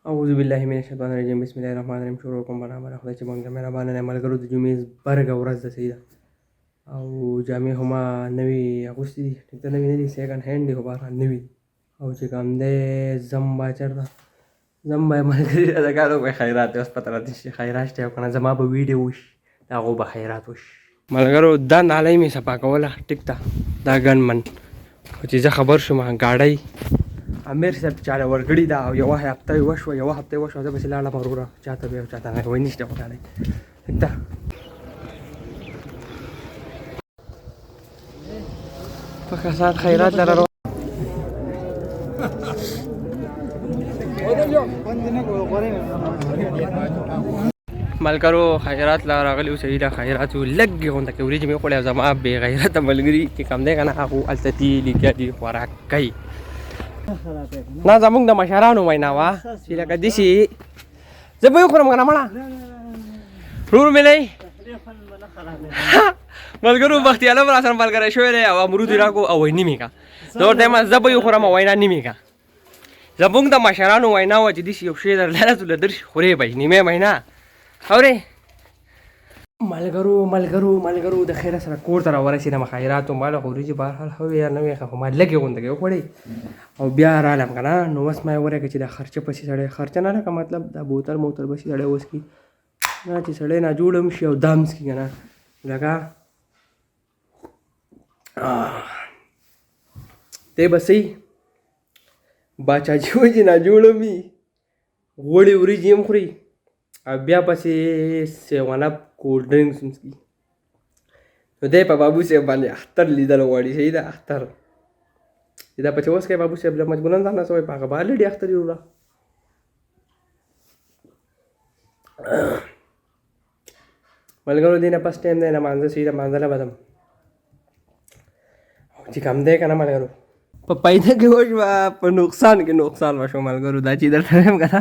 أعوذ بالله من الشيطان الرجيم بسم الله الرحمن الرحيم شروع کوم بنا خدای چې مونږ مهربانه نه ملګرو د جمعې برګه ورځ ده سیده او جامې هم نوې اغوستې دي ټیک ده نوې نه دي سیکنډ هینډ دي خو بهرحال نوې دي او چې کوم دی زم به چېرته زم به ملګري راته کار وکړئ خیرات دی اوس پته راته شي خیرات شته او که نه زما به ویډیو وشي د هغو به خیرات وشي ملګرو دا نالۍ مې صفا کوله ټیک ده دا ګن من خو چې زه خبر شوم ګاډۍ امیر صاحب چاله ورګړي دا او یوه هفته وشوه یوه هفته وشوه زه پسې لاړم وروره چاته به او چاته نه وایي نشته خو ګاډۍ ټیک ده په کسات خیرات لره ملګرو خیرات لا راغلی اوسئ دا خیرات یو لږې غونډه کې وریجې مې وخوړې او زما بې غیرته ملګري چې کوم دی که نه هغو هلته تېل لګیا دي خوراک کوي نه زمونږ د مشرانو وینا وه چې لکه داسې زه به یې وخورم که نه مړه ورور مې نه ملګرو بختي عالم راسره ملګری شوی دی او امرود یې راکړو او ویني مې که زه ورته وایم زه به یې وخورم او وینا نیمې که زمونږ د مشرانو وینا وه چې داسې یو شی درلره تو له درشي خورې به یې نیمې وینا اورې ملګرو د خیره سره کور ته راورسېدم خیراتو ماله خو وریجې بهرحال ښه وې یا نه وې ښه خو ما لږې غونډه کې وخوړې او بیا رالم که نه نو اوس ما یې ورکړه چې دا خرچه پسې سړی خرچه نه لکه مطلب دا بوتل موتل پسې سړی وڅکي نه چې سړی ناجوړه هم شي او دا هم څکي که نه لکه دی به صحیح باچاجي وایي چې ناجوړه هم وي غوړې وریجې هم خوري او بیا پسې سیون اپ کولډ ډرنکس هم څکي نو دی په بابو صاحب باندې اختر لیدل غواړي صحیح ده اختر چې دا پسې اوس کوي بابو صاحب له مجبورن ځان رسوي په هغه به الرېډي اختر یې وړه ملګرو دی نه پس ټایم دی لمانځه صحیح ده لمانځله به ځم او چې کم دی که نه ملګرو په پیدا کې وشوه په نقصان کې نقصان وشو ملګرو دا چې درته وایم که نه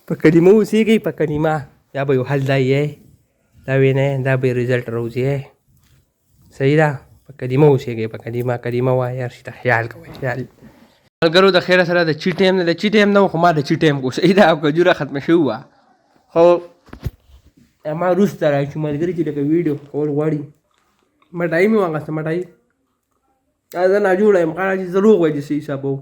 په کلمه اوسېږئ په کلمه یا به یو حل دا یې دا وینئ دا به یې رزلټ راوځي صحیح ده په کلمه اوسېږئ په کلمه وایئ هر شي ته خیال کوئ خیال ملګرو د خیره سره د چي ټایم نه د چي ټایم نه و خو ما د چي ټایم کو صحیح ده او کجوره ختمه شوې وه خو ما وروسته راشو ملګري چې لکه ویډیو کول غواړي مټایي مې واخیسته مټایي زه ناجوړه یم قانه چې زه روغ وای چې څه حساب و